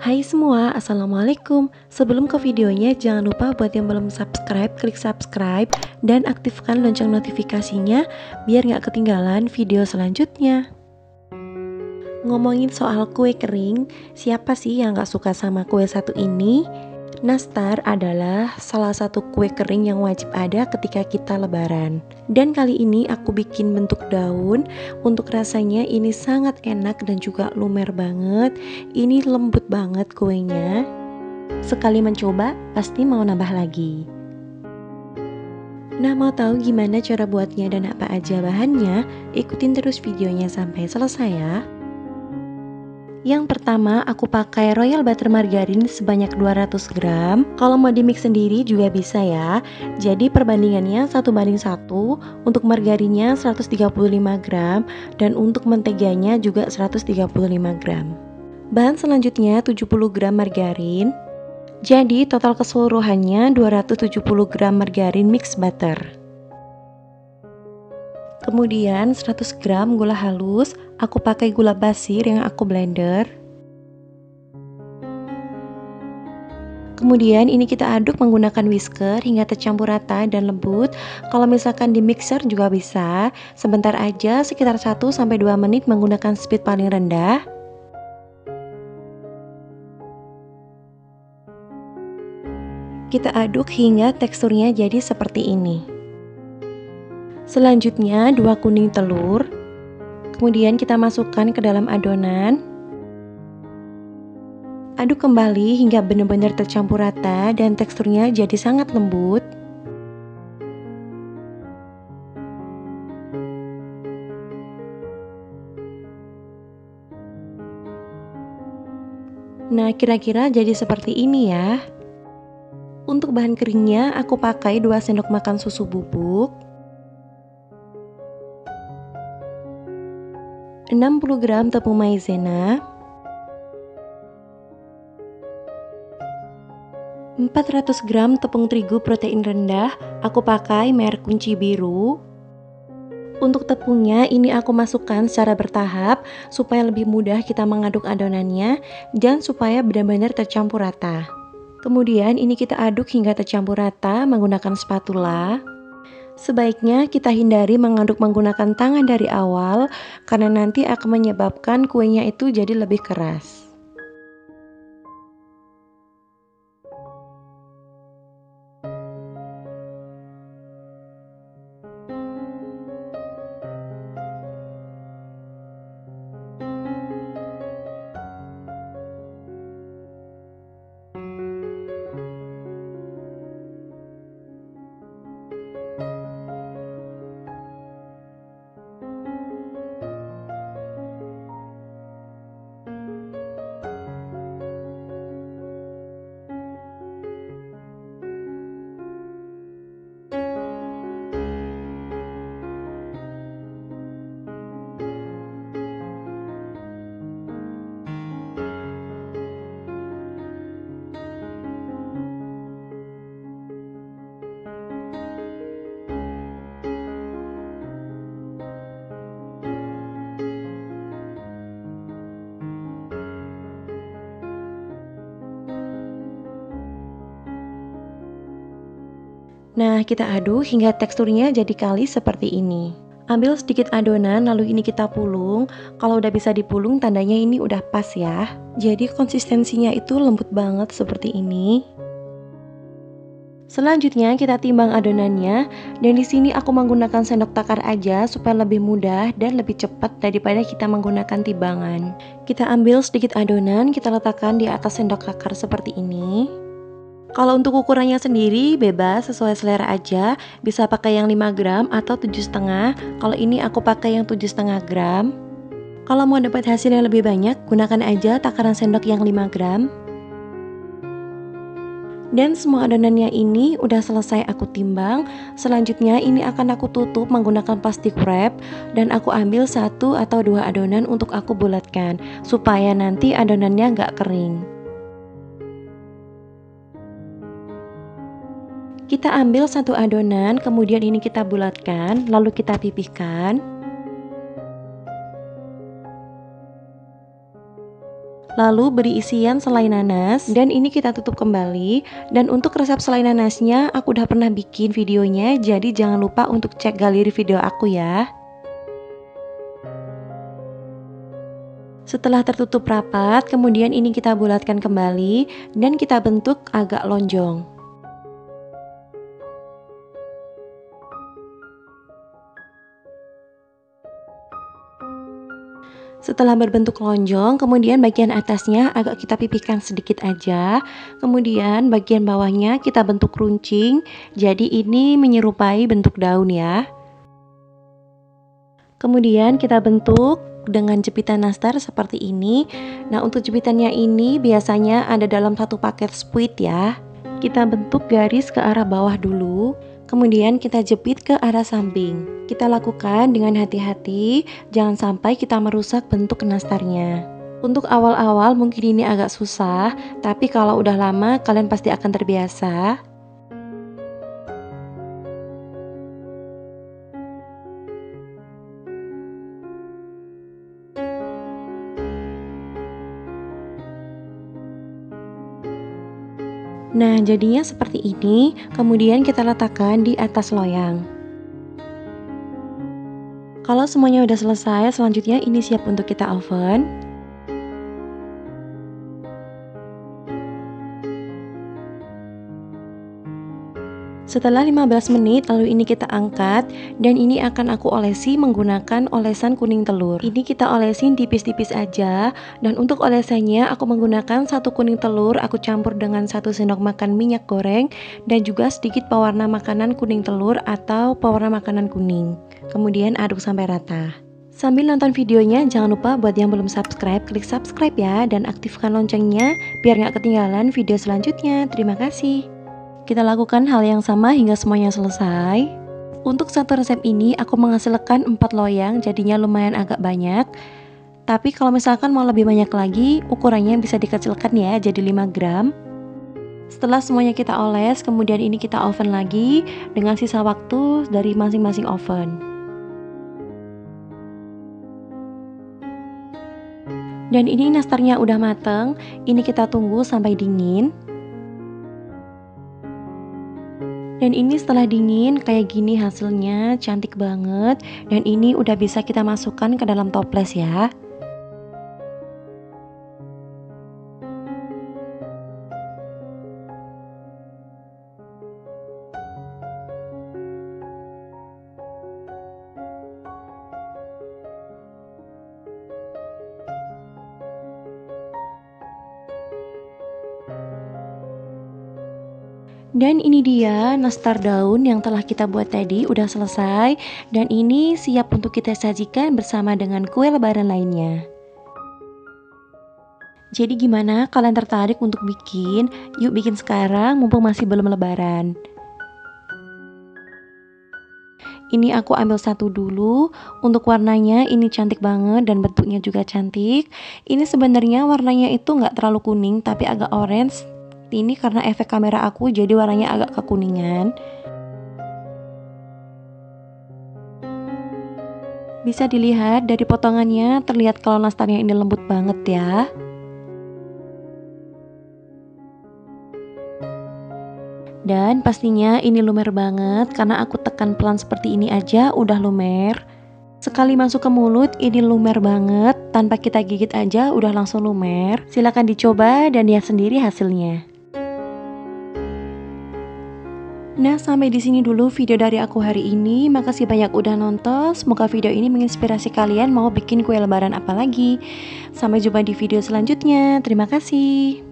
Hai semua, Assalamualaikum. Sebelum ke videonya, jangan lupa buat yang belum subscribe, klik subscribe dan aktifkan lonceng notifikasinya biar nggak ketinggalan video selanjutnya. Ngomongin soal kue kering, siapa sih yang nggak suka sama kue satu ini? Nastar adalah salah satu kue kering yang wajib ada ketika kita lebaran. Dan kali ini aku bikin bentuk daun. Untuk rasanya ini sangat enak dan juga lumer banget. Ini lembut banget kuenya. Sekali mencoba, pasti mau nambah lagi. Nah, mau tahu gimana cara buatnya dan apa aja bahannya? Ikutin terus videonya sampai selesai ya. Yang pertama, aku pakai royal butter margarin sebanyak 200 gram. Kalau mau di mix sendiri juga bisa ya. Jadi perbandingannya 1:1. Untuk margarinnya 135 gram dan untuk menteganya juga 135 gram. Bahan selanjutnya 70 gram margarin. Jadi total keseluruhannya 270 gram margarin mix butter. Kemudian 100 gram gula halus, aku pakai gula pasir yang aku blender. Kemudian ini kita aduk menggunakan whisker hingga tercampur rata dan lembut. Kalau misalkan di mixer juga bisa. Sebentar aja, sekitar 1-2 menit menggunakan speed paling rendah. Kita aduk hingga teksturnya jadi seperti ini. Selanjutnya 2 kuning telur. Kemudian kita masukkan ke dalam adonan. Aduk kembali hingga benar-benar tercampur rata dan teksturnya jadi sangat lembut. Nah, kira-kira jadi seperti ini ya. Untuk bahan keringnya aku pakai 2 sendok makan susu bubuk, 60 gram tepung maizena, 400 gram tepung terigu protein rendah, aku pakai merek kunci biru. Untuk tepungnya ini aku masukkan secara bertahap supaya lebih mudah kita mengaduk adonannya dan supaya benar-benar tercampur rata. Kemudian ini kita aduk hingga tercampur rata menggunakan spatula. Sebaiknya kita hindari mengaduk menggunakan tangan dari awal karena nanti akan menyebabkan kuenya itu jadi lebih keras. Nah, kita aduk hingga teksturnya jadi kalis seperti ini. Ambil sedikit adonan lalu ini kita pulung. Kalau udah bisa dipulung tandanya ini udah pas ya. Jadi konsistensinya itu lembut banget seperti ini. Selanjutnya kita timbang adonannya dan di sini aku menggunakan sendok takar aja supaya lebih mudah dan lebih cepat daripada kita menggunakan timbangan. Kita ambil sedikit adonan, kita letakkan di atas sendok takar seperti ini. Kalau untuk ukurannya sendiri bebas sesuai selera aja, bisa pakai yang 5 gram atau 7,5. Kalau ini aku pakai yang 7,5 gram. Kalau mau dapat hasil yang lebih banyak, gunakan aja takaran sendok yang 5 gram. Dan semua adonannya ini udah selesai aku timbang. Selanjutnya ini akan aku tutup menggunakan plastik wrap dan aku ambil 1 atau 2 adonan untuk aku bulatkan supaya nanti adonannya nggak kering. Kita ambil 1 adonan, kemudian ini kita bulatkan, lalu kita pipihkan. Lalu beri isian selai nanas dan ini kita tutup kembali. Dan untuk resep selai nanasnya aku udah pernah bikin videonya, jadi jangan lupa untuk cek galeri video aku ya. Setelah tertutup rapat, kemudian ini kita bulatkan kembali dan kita bentuk agak lonjong. Setelah berbentuk lonjong, kemudian bagian atasnya agak kita pipihkan sedikit aja. Kemudian bagian bawahnya kita bentuk runcing. Jadi ini menyerupai bentuk daun ya. Kemudian kita bentuk dengan jepitan nastar seperti ini. Nah, untuk jepitannya ini biasanya ada dalam satu paket spuit ya. Kita bentuk garis ke arah bawah dulu. Kemudian kita jepit ke arah samping. Kita lakukan dengan hati-hati, jangan sampai kita merusak bentuk nastarnya. Untuk awal-awal mungkin ini agak susah, tapi kalau udah lama kalian pasti akan terbiasa. Nah, jadinya seperti ini, kemudian kita letakkan di atas loyang. Kalau semuanya udah selesai, selanjutnya ini siap untuk kita oven. Setelah 15 menit, lalu ini kita angkat dan ini akan aku olesi menggunakan olesan kuning telur. Ini kita olesin tipis-tipis aja, dan untuk olesannya aku menggunakan 1 kuning telur, aku campur dengan 1 sendok makan minyak goreng dan juga sedikit pewarna makanan kuning telur atau pewarna makanan kuning. Kemudian aduk sampai rata. Sambil nonton videonya, jangan lupa buat yang belum subscribe, klik subscribe ya, dan aktifkan loncengnya biar nggak ketinggalan video selanjutnya. Terima kasih. Kita lakukan hal yang sama hingga semuanya selesai. Untuk satu resep ini aku menghasilkan 4 loyang, jadinya lumayan agak banyak. Tapi kalau misalkan mau lebih banyak lagi, ukurannya bisa dikecilkan ya, jadi 5 gram. Setelah semuanya kita oles, kemudian ini kita oven lagi dengan sisa waktu dari masing-masing oven. Dan ini nastarnya udah mateng, ini kita tunggu sampai dingin. Dan ini setelah dingin kayak gini hasilnya, cantik banget. Dan ini udah bisa kita masukkan ke dalam toples ya. Dan ini dia nastar daun yang telah kita buat tadi udah selesai. Dan ini siap untuk kita sajikan bersama dengan kue lebaran lainnya. Jadi gimana, kalian tertarik untuk bikin? Yuk bikin sekarang mumpung masih belum lebaran. Ini aku ambil satu dulu. Untuk warnanya ini cantik banget dan bentuknya juga cantik. Ini sebenarnya warnanya itu nggak terlalu kuning tapi agak orange. Ini karena efek kamera aku jadi warnanya agak kekuningan. Bisa dilihat dari potongannya, terlihat kalau nastarnya ini lembut banget ya. Dan pastinya ini lumer banget karena aku tekan pelan seperti ini aja udah lumer. Sekali masuk ke mulut ini lumer banget, tanpa kita gigit aja udah langsung lumer. Silahkan dicoba dan lihat sendiri hasilnya. Nah, sampai di sini dulu video dari aku hari ini. Makasih banyak udah nonton. Semoga video ini menginspirasi kalian mau bikin kue lebaran apa lagi. Sampai jumpa di video selanjutnya. Terima kasih.